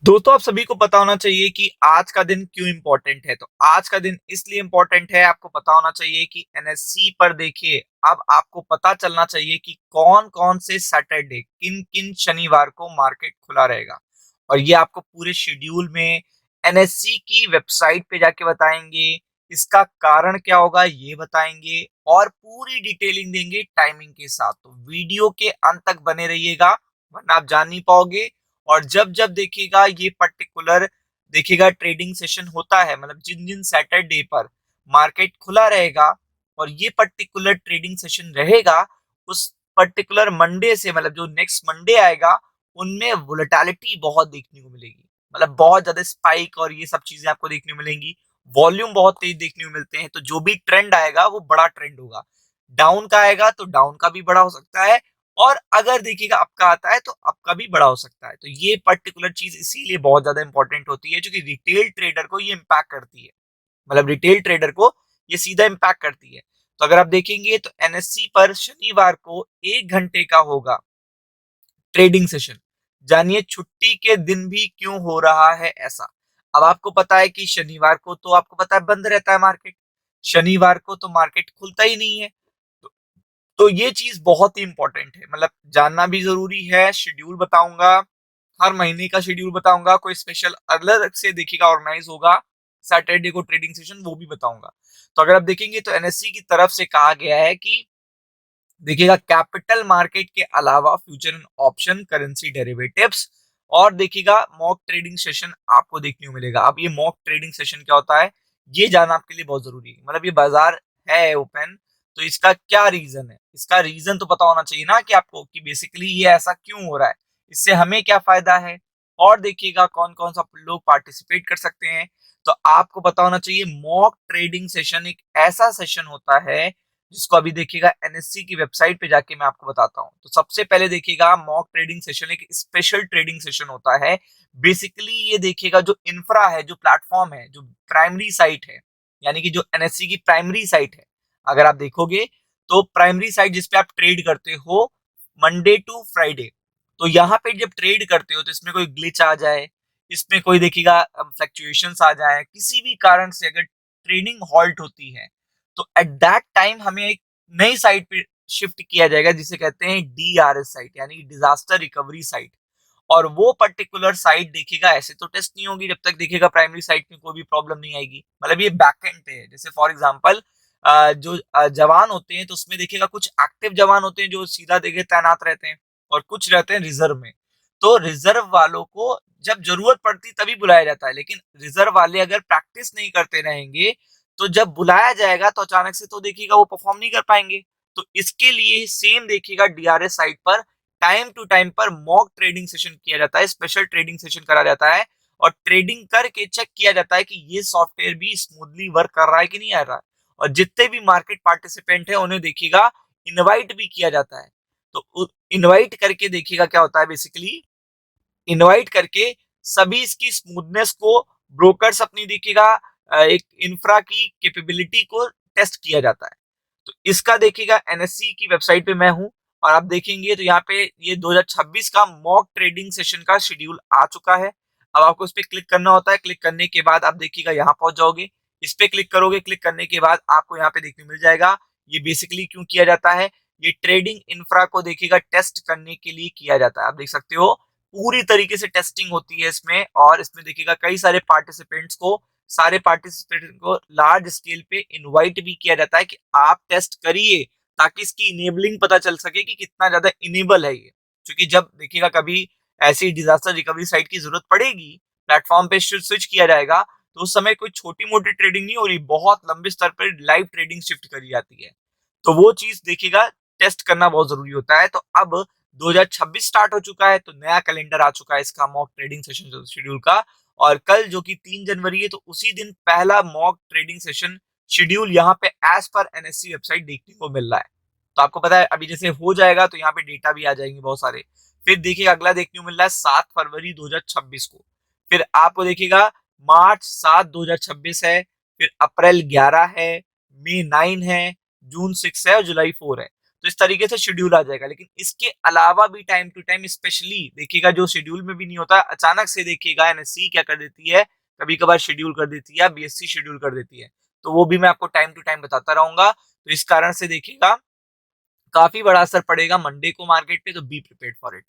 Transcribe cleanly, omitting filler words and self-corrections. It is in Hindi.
दोस्तों, आप सभी को पता होना चाहिए कि आज का दिन क्यों इम्पोर्टेंट है। तो आज का दिन इसलिए इम्पोर्टेंट है, आपको पता होना चाहिए कि एनएससी पर देखिए, अब आपको पता चलना चाहिए कि कौन कौन से सैटरडे, किन किन शनिवार को मार्केट खुला रहेगा। और ये आपको पूरे शेड्यूल में एनएससी की वेबसाइट पे जाके बताएंगे। इसका कारण क्या होगा ये बताएंगे और पूरी डिटेलिंग देंगे टाइमिंग के साथ। तो वीडियो के अंत तक बने रहिएगा, वरना आप जान नहीं पाओगे। और जब जब देखिएगा ये पर्टिकुलर देखिएगा ट्रेडिंग सेशन होता है, मतलब जिन जिन सैटरडे पर मार्केट खुला रहेगा और ये पर्टिकुलर ट्रेडिंग सेशन रहेगा, उस पर्टिकुलर मंडे से मतलब जो नेक्स्ट मंडे आएगा, उनमें वोलेटिलिटी बहुत देखने को मिलेगी। मतलब बहुत ज्यादा स्पाइक और ये सब चीजें आपको देखने को मिलेंगी। वॉल्यूम बहुत तेज देखने को मिलते हैं। तो जो भी ट्रेंड आएगा वो बड़ा ट्रेंड होगा। डाउन का आएगा तो डाउन का भी बड़ा हो सकता है, और अगर देखिएगा आपका आता है तो आपका भी बड़ा हो सकता है। तो ये पर्टिकुलर चीज इसीलिए बहुत ज्यादा इंपॉर्टेंट होती है, क्योंकि रिटेल ट्रेडर को ये इम्पैक्ट करती है। मतलब रिटेल ट्रेडर को ये सीधा इम्पैक्ट करती है। तो अगर आप देखेंगे तो एनएससी पर शनिवार को 1 घंटे का होगा ट्रेडिंग सेशन। जानिए छुट्टी के दिन भी क्यों हो रहा है ऐसा। अब आपको पता है कि शनिवार को तो आपको पता है बंद रहता है मार्केट। शनिवार को तो मार्केट खुलता ही नहीं है। तो तो ये चीज बहुत ही इंपॉर्टेंट है, मतलब जानना भी जरूरी है। शेड्यूल बताऊंगा, हर महीने का शेड्यूल बताऊंगा। कोई स्पेशल अलग से देखिएगा ऑर्गेनाइज होगा सैटरडे को ट्रेडिंग सेशन, वो भी बताऊंगा। तो अगर आप देखेंगे तो एनएससी की तरफ से कहा गया है कि देखिएगा कैपिटल मार्केट के अलावा future and option currency derivatives और देखिएगा मॉक ट्रेडिंग सेशन आपको देखने को मिलेगा। अब ये मॉक ट्रेडिंग सेशन क्या होता है ये जानना आपके लिए बहुत जरूरी है। मतलब ये बाजार है ओपन, तो इसका क्या रीजन है, इसका रीजन तो पता होना चाहिए ना कि आपको, कि बेसिकली ये ऐसा क्यों हो रहा है, इससे हमें क्या फायदा है, और देखिएगा कौन कौन सा लोग पार्टिसिपेट कर सकते हैं। तो आपको पता होना चाहिए मॉक ट्रेडिंग सेशन एक ऐसा सेशन होता है जिसको अभी देखिएगा एनएससी की वेबसाइट पे जाके मैं आपको बताता हूँ। तो सबसे पहले देखिएगा मॉक ट्रेडिंग सेशन एक स्पेशल ट्रेडिंग सेशन होता है। बेसिकली ये देखिएगा जो इंफ्रा है, जो प्लेटफॉर्म है, जो प्राइमरी साइट है, यानी कि जो एनएससी की प्राइमरी साइट है, अगर आप देखोगे तो प्राइमरी साइट जिसपे आप ट्रेड करते हो मंडे टू फ्राइडे। तो यहाँ पे जब ट्रेड करते हो तो इसमें कोई ग्लिच आ जाए, इसमें कोई देखिएगा फ्लक्चुएशंस आ जाए, किसी भी कारण से अगर ट्रेडिंग हॉल्ट होती है, तो एट दैट टाइम हमें एक नई साइट पे शिफ्ट किया जाएगा जिसे कहते हैं डीआरएस साइट, यानी डिजास्टर रिकवरी साइट। और वो पर्टिकुलर साइट देखिएगा ऐसे तो टेस्ट नहीं होगी जब तक देखिएगा प्राइमरी साइट में कोई भी प्रॉब्लम नहीं आएगी। मतलब ये बैकएंड पे है। जैसे फॉर एग्जांपल जो जवान होते हैं तो उसमें देखिएगा कुछ एक्टिव जवान होते हैं जो सीधा देखिए तैनात रहते हैं, और कुछ रहते हैं रिजर्व में। तो रिजर्व वालों को जब जरूरत पड़ती तभी बुलाया जाता है, लेकिन रिजर्व वाले अगर प्रैक्टिस नहीं करते रहेंगे तो जब बुलाया जाएगा तो अचानक से तो देखिएगा वो परफॉर्म नहीं कर पाएंगे। तो इसके लिए सेम देखिएगा डीआरएस साइट पर टाइम टू टाइम पर मॉक ट्रेडिंग सेशन किया जाता है, स्पेशल ट्रेडिंग सेशन करा जाता है, और ट्रेडिंग करके चेक किया जाता है कि ये सॉफ्टवेयर भी स्मूथली वर्क कर रहा है कि नहीं आ रहा है। और जितने भी मार्केट पार्टिसिपेंट है उन्हें देखिएगा इनवाइट भी किया जाता है। तो इनवाइट करके देखिएगा क्या होता है, बेसिकली इनवाइट करके सभी इसकी स्मूथनेस को, ब्रोकर्स अपनी देखिएगा एक इंफ्रा की कैपेबिलिटी को टेस्ट किया जाता है। तो इसका देखिएगा एनएससी की वेबसाइट पे मैं हूं, और आप देखेंगे तो यहाँ पे ये 2026 का मॉक ट्रेडिंग सेशन का शेड्यूल आ चुका है। अब आपको इस पे क्लिक करना होता है। क्लिक करने के बाद आप देखिएगा यहाँ पहुंच जाओगे। इस पे क्लिक करोगे, क्लिक करने के बाद आपको यहाँ पे देखने मिल जाएगा ये बेसिकली क्यों किया जाता है। ये ट्रेडिंग इंफ्रा को देखिएगा टेस्ट करने के लिए किया जाता है। आप देख सकते हो पूरी तरीके से टेस्टिंग होती है इसमें, और इसमें देखिएगा कई सारे पार्टिसिपेंट्स को, सारे पार्टिसिपेंट को लार्ज स्केल पे इनवाइट भी किया जाता है कि आप टेस्ट करिए, ताकि इसकी इनेबलिंग पता चल सके कि कितना ज्यादा इनेबल है ये। क्योंकि जब देखिएगा कभी ऐसी डिजास्टर रिकवरी साइट की जरूरत पड़ेगी, प्लेटफॉर्म पे स्विच किया जाएगा, तो उस समय कोई छोटी मोटी ट्रेडिंग नहीं हो रही, बहुत लंबे स्तर पर लाइव ट्रेडिंग शिफ्ट करी जाती है। तो वो चीज देखिएगा टेस्ट करना बहुत जरूरी होता है। तो अब 2026 स्टार्ट हो चुका है, तो नया कैलेंडर आ चुका है इसका मॉक ट्रेडिंग सेशन शेड्यूल का। और कल जो कि 3 जनवरी है, तो उसी दिन पहला मॉक ट्रेडिंग सेशन शेड्यूल यहाँ पे एज पर एनएससी वेबसाइट देखने को मिल रहा है। तो आपको पता है अभी जैसे हो जाएगा तो यहाँ पे डेटा भी आ जाएंगे बहुत सारे। फिर देखिए अगला देखने को मिल रहा है 7 फरवरी 2026 को। फिर आपको देखिएगा मार्च 7 2026 है, फिर अप्रैल 11 है, मई 9 है, जून 6 है और जुलाई 4 है। तो इस तरीके से शेड्यूल आ जाएगा। लेकिन इसके अलावा भी टाइम टू टाइम स्पेशली देखिएगा, जो शेड्यूल में भी नहीं होता, अचानक से देखिएगा एनएससी क्या कर देती है, कभी कभार शेड्यूल कर देती है या बीएससी शेड्यूल कर देती है। तो वो भी मैं आपको टाइम टू टाइम बताता रहूंगा। तो इस कारण से देखिएगा काफी बड़ा असर पड़ेगा मंडे को मार्केट पे, तो बी प्रिपेयर्ड फॉर इट।